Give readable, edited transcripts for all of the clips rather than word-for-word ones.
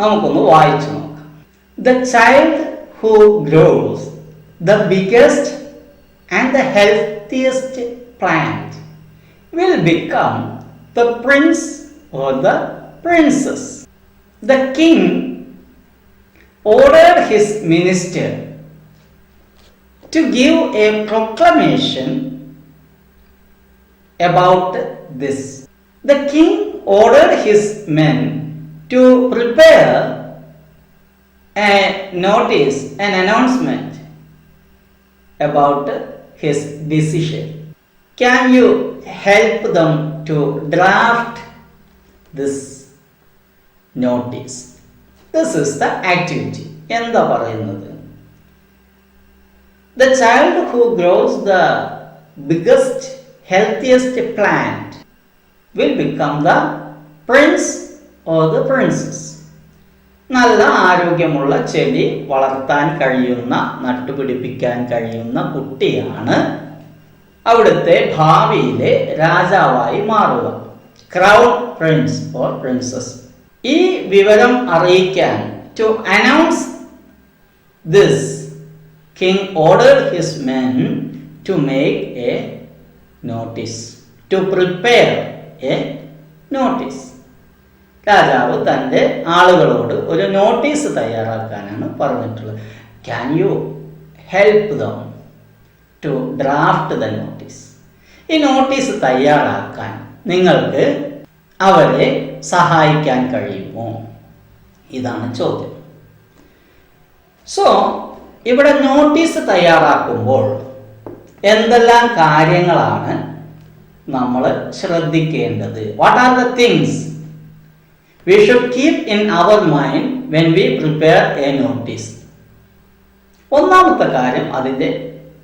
നമുക്കൊന്ന് വായിച്ചു നോക്കാം. The child who grows the biggest and the healthiest plant will become the prince or the princess. The king ordered his minister to give a proclamation about this. The king ordered his men to prepare a notice, an announcement about his decision. Can you help them to draft this notice? This is the activity. എന്താ പറയുന്നത്? The child who grows the biggest, healthiest plant will become the prince or the princess. നല്ല ആരോഗ്യമുള്ള ചെടി വളർത്താൻ കഴിയുന്ന, നട്ടുപിടിപ്പിക്കാൻ കഴിയുന്ന കുട്ടിയാണ് അവിടുത്തെ ഭാവിയിലെ രാജാവായി മാറുക. Crown Prince or princess. ഈ വിവരം അറിയിക്കാൻ, to announce this, king ordered his men to make a notice, to prepare a notice. രാജാവ് തൻ്റെ ആളുകളോട് ഒരു നോട്ടീസ് തയ്യാറാക്കാനാണ് പറഞ്ഞിട്ടുള്ളത്. Can you help them to draft the notice. ഈ നോട്ടീസ് തയ്യാറാക്കാൻ നിങ്ങൾക്ക് അവരെ സഹായിക്കാൻ കഴിയുമോ? ഇതാണ് ചോദ്യം. സോ ഇവിടെ നോട്ടീസ് തയ്യാറാക്കുമ്പോൾ എന്തെല്ലാം കാര്യങ്ങളാണ് നമ്മൾ ശ്രദ്ധിക്കേണ്ടത്? What are the things we should keep in our mind when we prepare a notice? ഒന്നാമത്തെ കാര്യം അതിൻ്റെ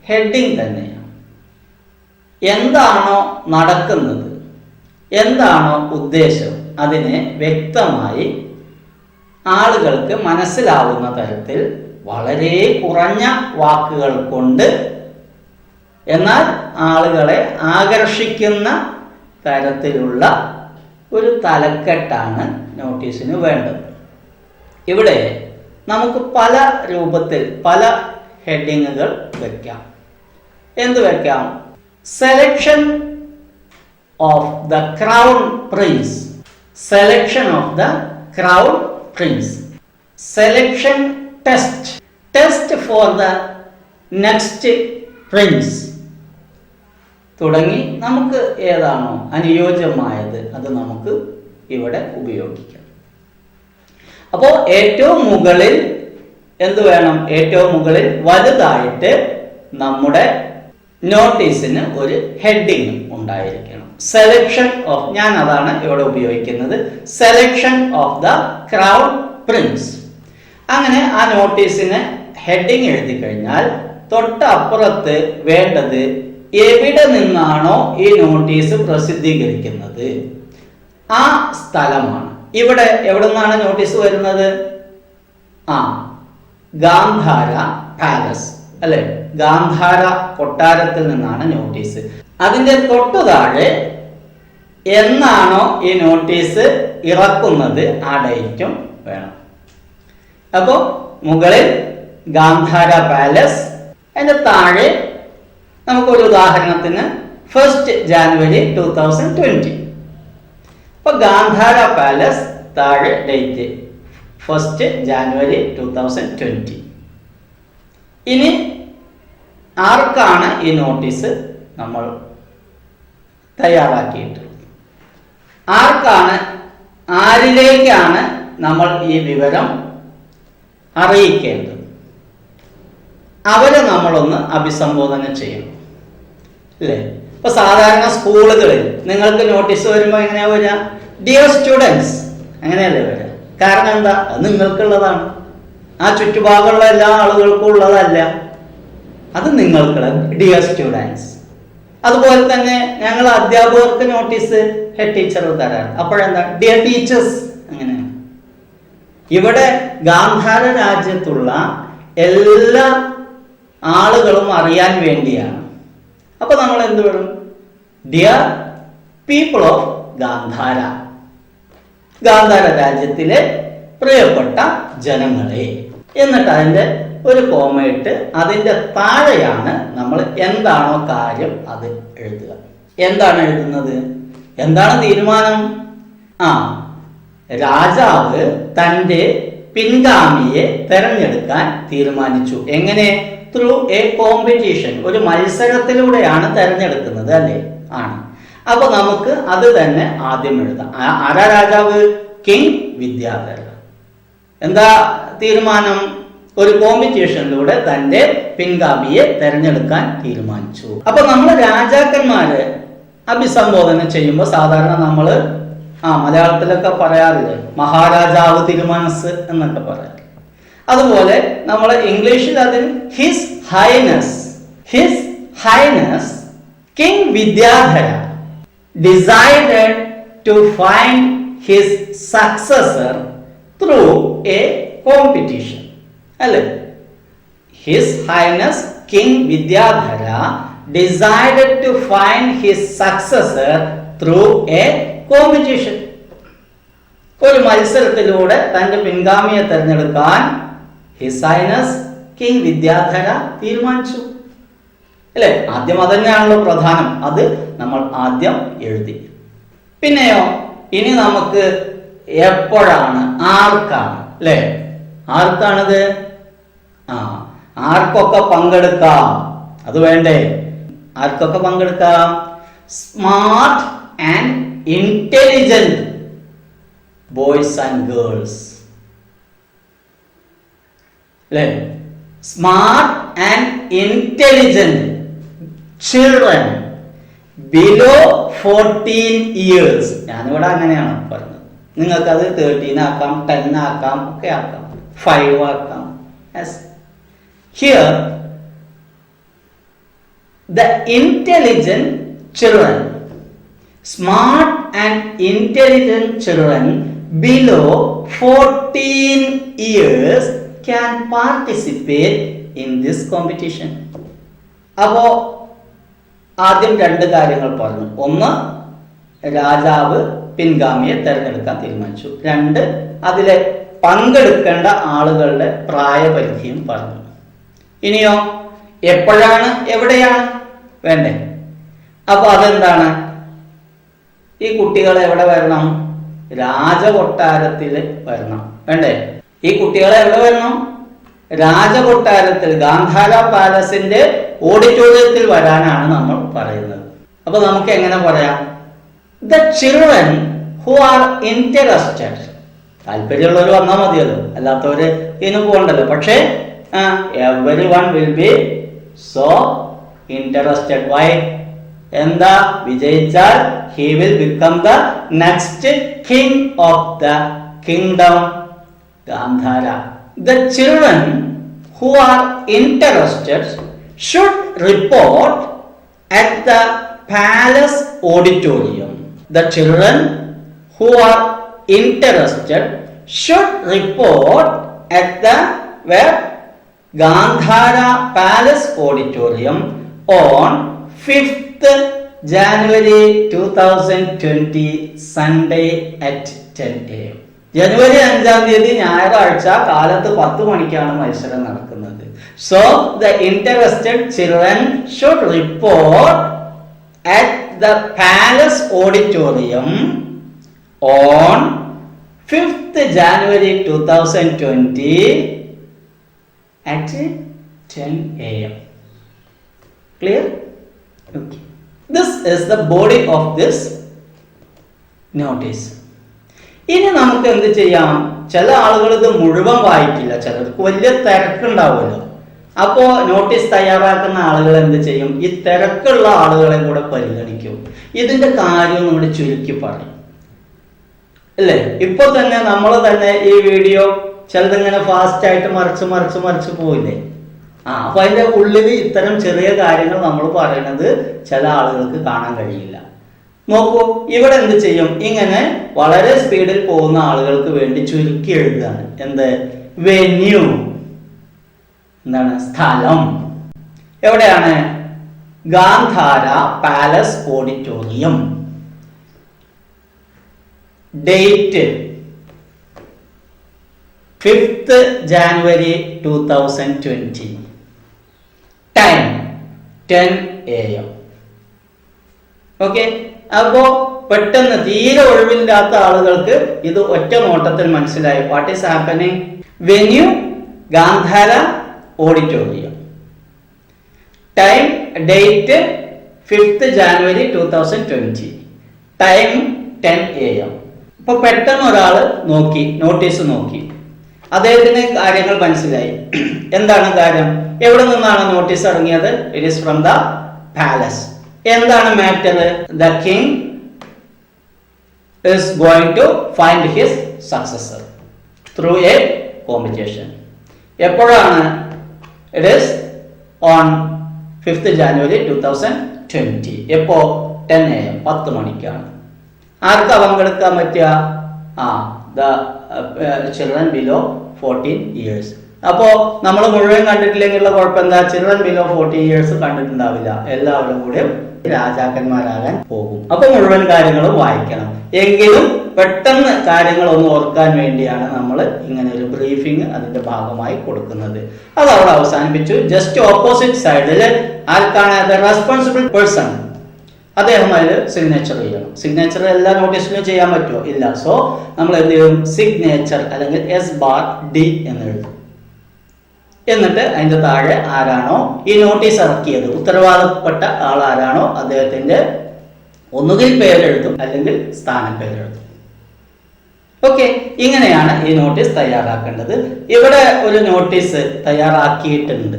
ഹെഡിങ് തന്നെയാണ്. എന്താണോ നടക്കുന്നത്, എന്താണോ ഉദ്ദേശം, അതിനെ വ്യക്തമായി ആളുകൾക്ക് മനസ്സിലാവുന്ന തരത്തിൽ വളരെ കുറഞ്ഞ വാക്കുകൾ കൊണ്ട് എന്നാൽ ആളുകളെ ആകർഷിക്കുന്ന തരത്തിലുള്ള ഒരു തലക്കെട്ടാണ് നോട്ടീസിന് വേണ്ടത്. ഇവിടെ നമുക്ക് പല രൂപത്തിൽ പല ഹെഡിങ്ങുകൾ വെക്കാം. എന്ത് വെക്കാം? Selection of the crown Prince, selection of the crown Prince, selection test, test for the next Prince തുടങ്ങി നമുക്ക് ഏതാണോ അനുയോജ്യമായത് അത് നമുക്ക് ഇവിടെ ഉപയോഗിക്കാം. അപ്പോൾ ഏറ്റവും മുകളിൽ എന്ത് വേണം? ഏറ്റവും മുകളിൽ വലുതായിട്ട് നമ്മുടെ നോട്ടീസിന് ഒരു ഹെഡിങ് ഉണ്ടായിരിക്കണം. സെലക്ഷൻ ഓഫ്, ഞാൻ അതാണ് ഇവിടെ ഉപയോഗിക്കുന്നത്, selection of the crown Prince. അങ്ങനെ ആ നോട്ടീസിന് ഹെഡിങ് എഴുതി കഴിഞ്ഞാൽ തൊട്ടപ്പുറത്ത് വേണ്ടത് എവിടെ നിന്നാണോ ഈ നോട്ടീസ് പ്രസിദ്ധീകരിക്കുന്നത് ആ സ്ഥലമാണ്. ഇവിടെ എവിടെ നിന്നാണ് നോട്ടീസ് വരുന്നത്? ഗാന്ധാര പാലസ്, അല്ലെ? ഗാന്ധാര കൊട്ടാരത്തിൽ നിന്നാണ് നോട്ടീസ്. അതിൻ്റെ തൊട്ടു താഴെ എന്നാണോ ഈ നോട്ടീസ് ഇറക്കുന്നത് ആ ഡേറ്റും വേണം. അപ്പോൾ മുകളിൽ ഗാന്ധാര പാലസ്, അതിൻ്റെ താഴെ നമുക്കൊരു ഉദാഹരണത്തിന് 1 ജാനുവരി 2020. അപ്പോൾ ഗാന്ധാര പാലസ്, താഴെ ഡേറ്റ് 1 ജാനുവരി 2020. ഇനി ആർക്കാണ് ഈ നോട്ടീസ് നമ്മൾ തയ്യാറാക്കിയിട്ടുള്ളത്? ആരിലേക്കാണ് നമ്മൾ ഈ വിവരം അറിയിക്കേണ്ടത്? അവരെ നമ്മളൊന്ന് അഭിസംബോധന ചെയ്യണം, അല്ലേ? ഇപ്പൊ സാധാരണ സ്കൂളുകളിൽ നിങ്ങൾക്ക് നോട്ടീസ് വരുമ്പോൾ എങ്ങനെയാ വരിക? ഡിയർ സ്റ്റുഡൻസ്, അങ്ങനെയല്ലേ വരിക. കാരണം എന്താ? അത് നിങ്ങൾക്കുള്ളതാണ്, ആ ചുറ്റുഭാഗമുള്ള എല്ലാ ആളുകൾക്കും ഉള്ളതല്ല, അത് നിങ്ങൾക്കുള്ള ഡിയർ സ്റ്റുഡൻസ്. അതുപോലെ തന്നെ ഞങ്ങൾ അധ്യാപകർക്ക് നോട്ടീസ് ഹെഡ് ടീച്ചർ തരാറ്. അപ്പോഴെന്താ? ഡിയർ ടീച്ചേഴ്സ്, അങ്ങനെയാണ്. ഇവിടെ ഗാന്ധാര രാജ്യത്തുള്ള എല്ലാ ആളുകളും അറിയാൻ വേണ്ടിയാണ്. അപ്പൊ നമ്മൾ എന്ത് വേണം? Dear people of Gandhara, Gandhara രാജ്യത്തിലെ പ്രിയപ്പെട്ട ജനങ്ങളെ, എന്നിട്ട് അതിൻ്റെ ഒരു കോമയിട്ട് അതിൻ്റെ താഴെയാണ് നമ്മൾ എന്താണോ കാര്യം അത് എഴുതുക. എന്താണ് എഴുതുന്നത്? എന്താണ് തീരുമാനം? രാജാവ് തൻ്റെ പിൻഗാമിയെ തെരഞ്ഞെടുക്കാൻ തീരുമാനിച്ചു. എങ്ങനെ? ത്രൂ എ കോമ്പറ്റീഷൻ, ഒരു മത്സരത്തിലൂടെയാണ് തെരഞ്ഞെടുക്കുന്നത്, അല്ലേ? ആണ്. അപ്പൊ നമുക്ക് അത് തന്നെ ആദ്യം എഴുതാം. ആരാ രാജാവ്? കിങ് വിദ്യാധര. എന്താ തീരുമാനം? ഒരു കോമ്പറ്റീഷനിലൂടെ തന്റെ പിൻഗാമിയെ തെരഞ്ഞെടുക്കാൻ തീരുമാനിച്ചു. അപ്പൊ നമ്മൾ രാജാക്കന്മാരെ അഭിസംബോധന ചെയ്യുമ്പോൾ സാധാരണ നമ്മൾ മലയാളത്തിലൊക്കെ പറയാറില്ലേ, മഹാരാജാവ് തിരുമനസ് എന്നൊക്കെ പറയാം. അതുപോലെ നമ്മൾ ഇംഗ്ലീഷിൽ അതിന് his highness king Vidyadhara decided to find his successor through a competition, അല്ലേ? His highness king Vidyadhara decided to find his successor through a competition. ഒരു മത്സരത്തിലൂടെ തന്റെ പിൻഗാമിയെ തെരഞ്ഞെടുക്കാൻ ഹിസ് ഹൈനസ് കിങ് വിദ്യാധര തീരുമാനിച്ചു, അല്ലേ? ആദ്യം അതന്നെയാണല്ലോ പ്രധാനം. അത് നമ്മൾ ആദ്യം എഴുതി. പിന്നെയോ ഇനി നമുക്ക് എപ്പോഴാണ്, ആർക്കാണ്, അല്ലേ? ആർക്കാണിത്? ആർക്കൊക്കെ പങ്കെടുക്കാം, അത് വേണ്ടേ? ആർക്കൊക്കെ പങ്കെടുക്കാം? Smart and intelligent boys and girls, അല്ലേ? Smart and intelligent children below 14 years. ഞാനിവിടെ അങ്ങനെയാണ് പറഞ്ഞത്. നിങ്ങൾക്കത് 13 ആക്കാം, 10 ആക്കാം, ഒക്കെ ആക്കാം, 5 ആക്കാം. Here the intelligent children, smart and intelligent children below 14 years can participate in this competition. അപ്പോ ആദ്യം രണ്ട് കാര്യങ്ങൾ പറഞ്ഞു. ഒന്ന്, രാജാവ് പിൻഗാമിയെ തെരഞ്ഞെടുക്കാൻ തീരുമാനിച്ചു. രണ്ട്, അതിലെ പങ്കെടുക്കേണ്ട ആളുകളുടെ പ്രായപരിധിയും പറഞ്ഞു. ഇനിയോ എപ്പോഴാണ്, എവിടെയാണ് വേണ്ടേ? അപ്പൊ അതെന്താണ്? ഈ കുട്ടികൾ എവിടെ വരണം? രാജകൊട്ടാരത്തിൽ വരണം, വേണ്ടേ? ഈ കുട്ടികളെ എവിടെ വരണം? രാജകൊട്ടാരത്തിൽ, ഗാന്ധാര പാലസിന്റെ ഓഡിറ്റോറിയത്തിൽ വരാനാണ് നമ്മൾ പറയുന്നത്. അപ്പൊ നമുക്ക് എങ്ങനെ പറയാം? The children who are interested. താല്പര്യമുള്ളവർ വന്നാൽ മതിയല്ലോ, അല്ലാത്തവര് ഇതിന് പോകണ്ടല്ലോ. പക്ഷേ everyone will be so interested. Why? എന്താ? വിജയിച്ചാൽ he will become the next king of the kingdom Gandhara. The children who are interested should report at the palace auditorium. The children who are interested should report at the where? Gandhara Palace Auditorium on 5th January 2020 Sunday at 10 AM. ജനുവരി 5-ാം തീയതി ഞായറാഴ്ച കാലത്ത് 10 മണിക്കാണ് മത്സരം നടക്കുന്നത്. So the interested children should report at the Palace Auditorium on 5th January 2020 at 10 AM. Clear? Okay. This is the body of this notice. ഇനി നമുക്ക് എന്ത് ചെയ്യാം? ചില ആളുകൾ ഇത് മുഴുവൻ വായിക്കില്ല, ചിലർക്ക് വലിയ തിരക്കുണ്ടാവുമല്ലോ. അപ്പോ നോട്ടീസ് തയ്യാറാക്കുന്ന ആളുകൾ എന്ത് ചെയ്യും? ഈ തിരക്കുള്ള ആളുകളെ കൂടെ പരിഗണിക്കും. ഇതിന്റെ കാര്യം നമ്മൾ ചുരുക്കി പറയും, അല്ലേ? ഇപ്പൊ തന്നെ നമ്മൾ തന്നെ ഈ വീഡിയോ ചിലതിങ്ങനെ ഫാസ്റ്റ് ആയിട്ട് മറിച്ച് പോയില്ലേ? അപ്പൊ അതിന്റെ ഉള്ളിൽ ഇത്തരം ചെറിയ കാര്യങ്ങൾ നമ്മൾ പറയണത് ചില ആളുകൾക്ക് കാണാൻ കഴിയില്ല. നോക്കൂ, ഇവിടെ എന്ത് ചെയ്യും? ഇങ്ങനെ വളരെ സ്പീഡിൽ പോകുന്ന ആളുകൾക്ക് വേണ്ടി ചുരുക്കി എഴുതുകയാണ്. എന്ത്? വെന്യൂ, എന്താണ്? സ്ഥലം. എവിടെയാണ്? Gandhara palace auditorium. Date 5th January 2020. Time 10 AM. Okay, അപ്പോ പെട്ടെന്ന് തീരെ ഒഴിവില്ലാത്ത ആളുകൾക്ക് ഇത് ഒറ്റ നോട്ടത്തിൽ മനസ്സിലായി. What is happening? Venue Gandhara auditorium. Time, date 5th January 2020. Time 10 AM. ഇപ്പൊ പെട്ടെന്ന് ഒരാൾ നോക്കി, നോട്ടീസ് നോക്കി, അദ്ദേഹത്തിന് കാര്യങ്ങൾ മനസ്സിലായി. എന്താണ് കാര്യം? എവിടെ നിന്നാണ് നോട്ടീസ് ഇറങ്ങിയത്? It is from the palace. എന്താണ് matter? The king is going to find his successor through a competition. എപ്പോഴാണ്? It is on 5th January 2020. എപ്പോ? 10 AM, 10 മണിക്കാണ്. ആർക്കാ പങ്കെടുക്കാൻ പറ്റുക? the children below 14 years. അപ്പോ നമ്മൾ മുഴുവൻ കണ്ടിട്ടില്ലെങ്കിലുള്ള കുഴപ്പം എന്താ? Children below 40 years കണ്ടിട്ടുണ്ടാവില്ല. എല്ലാവരും കൂടെ രാജാക്കന്മാരാകാൻ പോകും. അപ്പൊ മുഴുവൻ കാര്യങ്ങളും വായിക്കണം. എങ്കിലും പെട്ടെന്ന് കാര്യങ്ങൾ ഒന്ന് ഓർക്കാൻ വേണ്ടിയാണ് നമ്മൾ ഇങ്ങനെ ഒരു ബ്രീഫിംഗ് അതിന്റെ ഭാഗമായി കൊടുക്കുന്നത്. അത് അവിടെ അവസാനിപ്പിച്ചു. ജസ്റ്റ് ഓപ്പോസിറ്റ് സൈഡിൽ ആർക്കാണ്? The responsible person. അദ്ദേഹം അതിൽ സിഗ്നേച്ചർ ചെയ്യണം. സിഗ്നേച്ചർ എല്ലാ നോട്ടീസിലും ചെയ്യാൻ പറ്റുമോ? ഇല്ല. സോ നമ്മൾ എന്ത് ചെയ്യും? സിഗ്നേച്ചർ അല്ലെങ്കിൽ S.D എന്ന് എഴുതും. എന്നിട്ട് അതിന്റെ താഴെ ആരാണോ ഈ നോട്ടീസ് ഇറക്കിയത്, ഉത്തരവാദപ്പെട്ട ആൾ ആരാണോ, അദ്ദേഹത്തിന്റെ ഒന്നുകിൽ പേരെഴുതും അല്ലെങ്കിൽ സ്ഥാനപ്പേരെഴുതും. ഓക്കെ, ഇങ്ങനെയാണ് ഈ നോട്ടീസ് തയ്യാറാക്കേണ്ടത്. ഇവിടെ ഒരു നോട്ടീസ് തയ്യാറാക്കിയിട്ടുണ്ട്.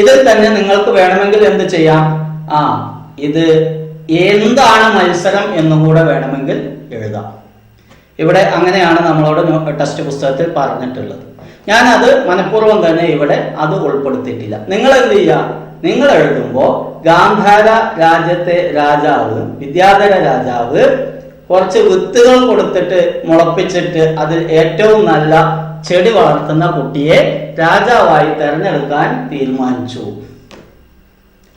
ഇതിൽ തന്നെ നിങ്ങൾക്ക് വേണമെങ്കിൽ എന്ത് ചെയ്യാം? ഇത് എന്താണ് മത്സരം എന്നും കൂടെ വേണമെങ്കിൽ എഴുതാം. ഇവിടെ അങ്ങനെയാണ് നമ്മളോട് ടെക്സ്റ്റ് പുസ്തകത്തിൽ പറഞ്ഞിട്ടുള്ളത്. ഞാനത് മനഃപൂർവ്വം തന്നെ ഇവിടെ അത് ഉൾപ്പെടുത്തിയിട്ടില്ല. നിങ്ങൾ എന്ത് ചെയ്യുക? നിങ്ങൾ എഴുതുമ്പോൾ ഗാന്ധാര രാജ്യത്തെ രാജാവ്, വിദ്യാധര രാജാവ് കുറച്ച് വിത്തുകൾ കൊടുത്തിട്ട് മുളപ്പിച്ചിട്ട് അതിൽ ഏറ്റവും നല്ല ചെടി വളർത്തുന്ന കുട്ടിയെ രാജാവായി തെരഞ്ഞെടുക്കാൻ തീരുമാനിച്ചു.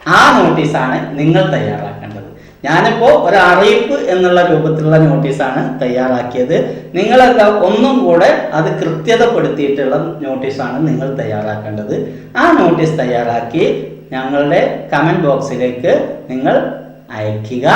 ആ നോട്ടീസാണ് നിങ്ങൾ തയ്യാറാക്കേണ്ടത്. ഞാനിപ്പോ ഒരു അറിയിപ്പ് എന്നുള്ള രൂപത്തിലുള്ള നോട്ടീസാണ് തയ്യാറാക്കിയത്. നിങ്ങളൊക്കെ ഒന്നും കൂടെ അത് കൃത്യതപ്പെടുത്തിയിട്ടുള്ള നോട്ടീസാണ് നിങ്ങൾ തയ്യാറാക്കേണ്ടത്. ആ നോട്ടീസ് തയ്യാറാക്കി ഞങ്ങളുടെ കമന്റ് ബോക്സിലേക്ക് നിങ്ങൾ അയക്കുക.